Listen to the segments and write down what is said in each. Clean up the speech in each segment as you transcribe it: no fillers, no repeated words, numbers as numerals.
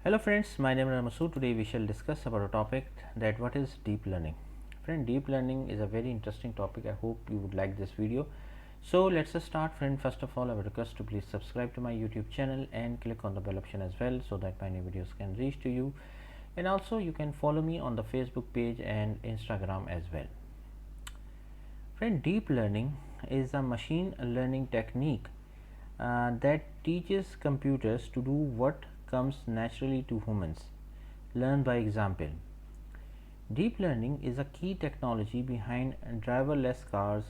Hello friends, my name is Masood. Today we shall discuss about a topic that what is deep learning. Friend, deep learning is a very interesting topic. I hope you would like this video. So let's start friend. First of all, I would request to please subscribe to my YouTube channel and click on the bell option as well so that my new videos can reach to you. And also you can follow me on the Facebook page and Instagram as well. Friend, deep learning is a machine learning technique that teaches computers to do what comes naturally to humans, learn by example. Deep learning is a key technology behind driverless cars,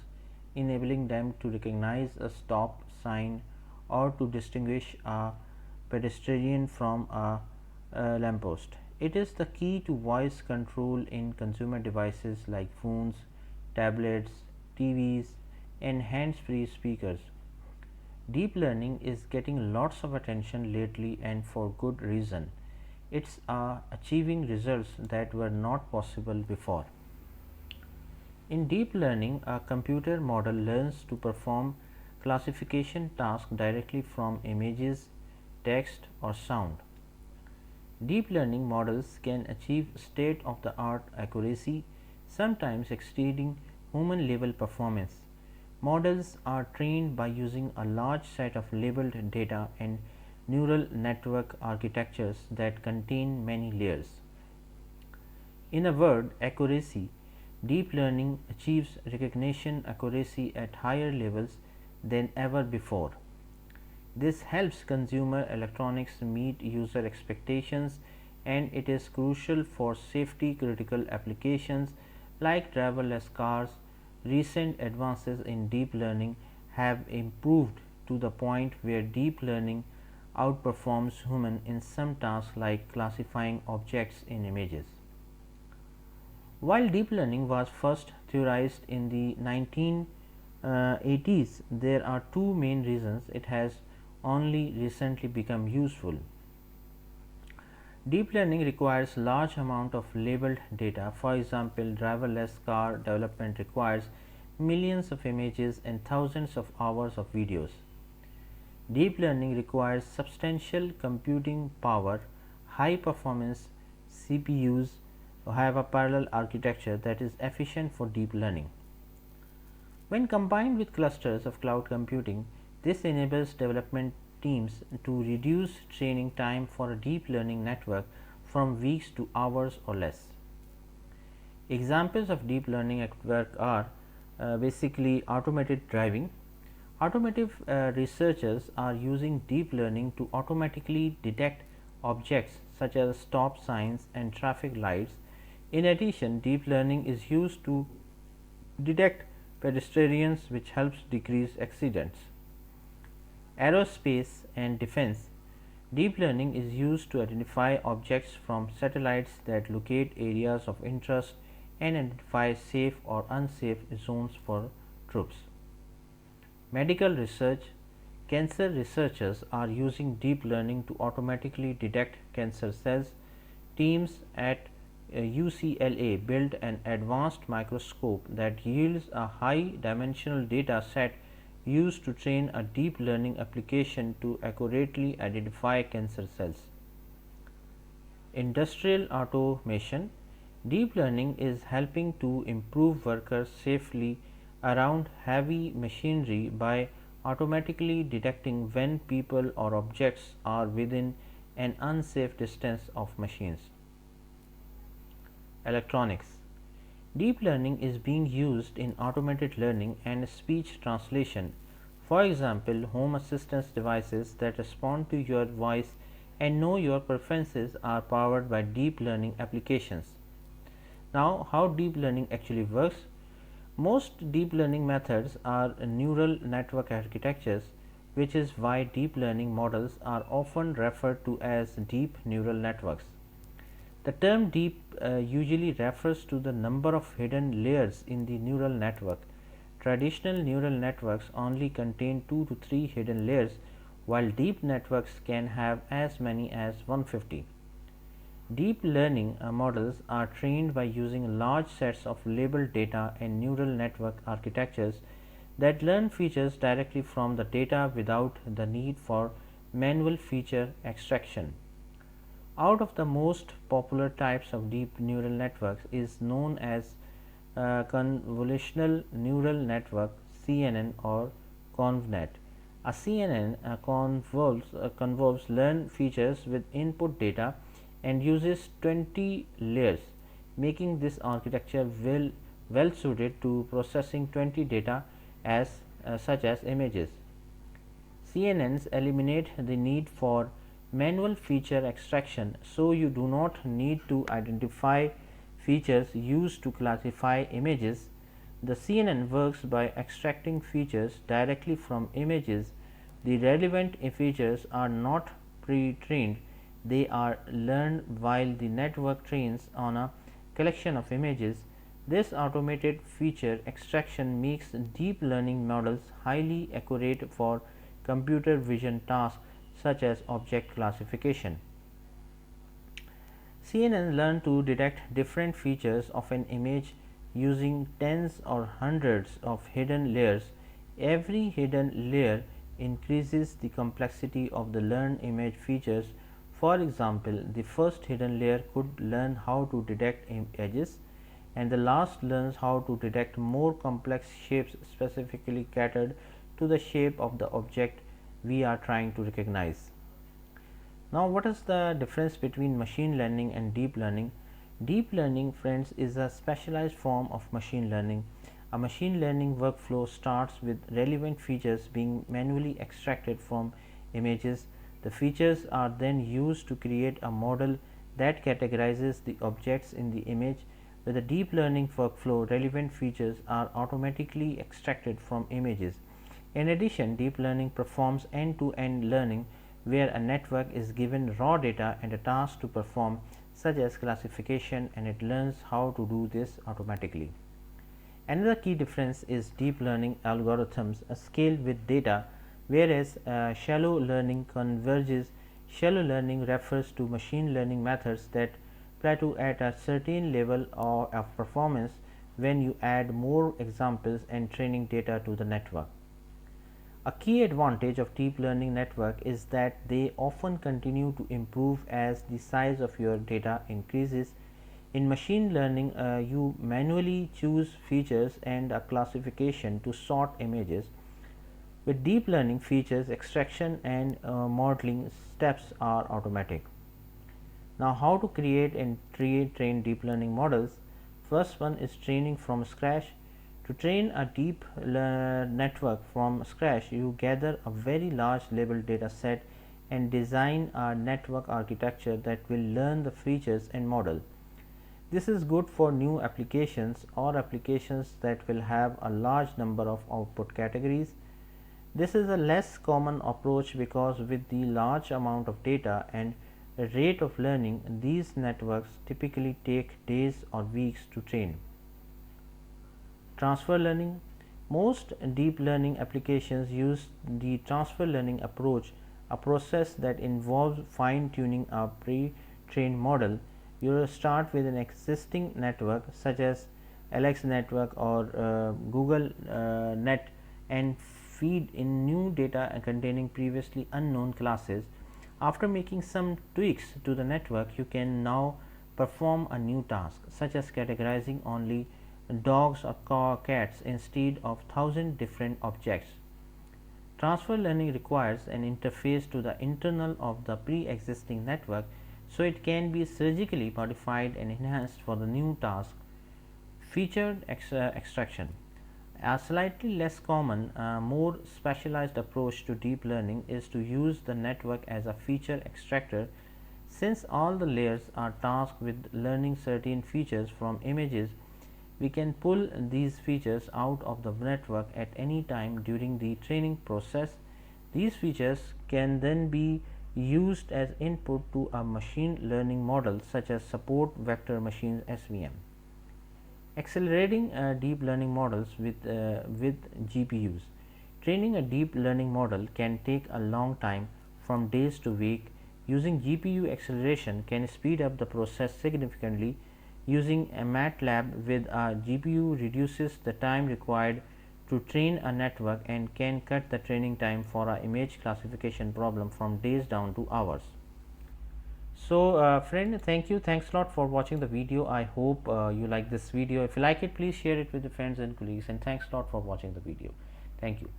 enabling them to recognize a stop sign or to distinguish a pedestrian from a lamppost. It is the key to voice control in consumer devices like phones, tablets, TVs, and hands-free speakers. Deep learning is getting lots of attention lately and for good reason. It's achieving results that were not possible before. In deep learning, a computer model learns to perform classification tasks directly from images, text, or sound. Deep learning models can achieve state of the art accuracy, sometimes exceeding human level performance. Models are trained by using a large set of labeled data and neural network architectures that contain many layers. In a word, accuracy. Deep learning achieves recognition accuracy at higher levels than ever before. This helps consumer electronics meet user expectations, and it is crucial for safety critical applications like driverless cars. Recent advances in deep learning have improved to the point where deep learning outperforms human in some tasks like classifying objects in images. While deep learning was first theorized in the 1980s, there are two main reasons it has only recently become useful. Deep learning requires large amount of labeled data. For example, driverless car development requires millions of images and thousands of hours of videos. Deep learning requires substantial computing power. High performance CPUs have a parallel architecture that is efficient for deep learning. When combined with clusters of cloud computing, this enables development teams to reduce training time for a deep learning network from weeks to hours or less. Examples of deep learning network are basically automated driving. Automotive researchers are using deep learning to automatically detect objects such as stop signs and traffic lights. In addition, deep learning is used to detect pedestrians, which helps decrease accidents. Aerospace and defense. Deep learning is used to identify objects from satellites that locate areas of interest and identify safe or unsafe zones for troops. Medical research. Cancer researchers are using deep learning to automatically detect cancer cells. Teams at UCLA built an advanced microscope that yields a high dimensional data set used to train a deep learning application to accurately identify cancer cells. Industrial automation. Deep learning is helping to improve workers safely around heavy machinery by automatically detecting when people or objects are within an unsafe distance of machines. Electronics. Deep learning is being used in automated learning and speech translation. For example, home assistance devices that respond to your voice and know your preferences are powered by deep learning applications. Now, how deep learning actually works? Most deep learning methods are neural network architectures, which is why deep learning models are often referred to as deep neural networks. The term deep usually refers to the number of hidden layers in the neural network. Traditional neural networks only contain 2 to 3 hidden layers, while deep networks can have as many as 150. Deep learning models are trained by using large sets of labeled data and neural network architectures that learn features directly from the data without the need for manual feature extraction. Out of the most popular types of deep neural networks is known as convolutional neural network CNN or ConvNet. A CNN convolves learn features with input data and uses 20 layers, making this architecture well suited to processing 20 data as such as images. CNNs eliminate the need for manual feature extraction, so you do not need to identify features used to classify images. The CNN works by extracting features directly from images. The relevant features are not pre-trained, they are learned while the network trains on a collection of images. This automated feature extraction makes deep learning models highly accurate for computer vision tasks such as object classification. CNN learn to detect different features of an image using tens or hundreds of hidden layers. Every hidden layer increases the complexity of the learned image features. For example, the first hidden layer could learn how to detect edges, and the last learns how to detect more complex shapes specifically catered to the shape of the object we are trying to recognize. Now, what is the difference between machine learning and deep learning? Deep learning, friends, is a specialized form of machine learning. A machine learning workflow starts with relevant features being manually extracted from images. The features are then used to create a model that categorizes the objects in the image. With a deep learning workflow, relevant features are automatically extracted from images. In addition, deep learning performs end-to-end learning, where a network is given raw data and a task to perform, such as classification, and it learns how to do this automatically. Another key difference is deep learning algorithms scale with data, whereas shallow learning converges. Shallow learning refers to machine learning methods that plateau at a certain level of performance when you add more examples and training data to the network. A key advantage of deep learning network is that they often continue to improve as the size of your data increases. In machine learning, you manually choose features and a classification to sort images. With deep learning, features extraction and modeling steps are automatic. Now, how to create and train deep learning models? First one is training from scratch. To train a deep network from scratch, you gather a very large labeled data set and design a network architecture that will learn the features and model. This is good for new applications or applications that will have a large number of output categories. This is a less common approach because with the large amount of data and rate of learning, these networks typically take days or weeks to train. Transfer learning. Most deep learning applications use the transfer learning approach, a process that involves fine tuning a pre-trained model. You will start with an existing network such as Alex network or Google net and feed in new data containing previously unknown classes. After making some tweaks to the network, you can now perform a new task such as categorizing only dogs or cats instead of 1,000 different objects. Transfer learning requires an interface to the internal of the pre-existing network, so it can be surgically modified and enhanced for the new task. Featured extraction. A slightly less common, more specialized approach to deep learning is to use the network as a feature extractor. Since all the layers are tasked with learning certain features from images, we can pull these features out of the network at any time during the training process. These features can then be used as input to a machine learning model such as support vector machines SVM. Accelerating deep learning models with GPUs. Training a deep learning model can take a long time, from days to weeks. Using GPU acceleration can speed up the process significantly. Using a MATLAB with a GPU reduces the time required to train a network and can cut the training time for an image classification problem from days down to hours. So friend, thanks a lot for watching the video. I hope you like this video. If you like it, please share it with your friends and colleagues, and thanks a lot for watching the video. Thank you.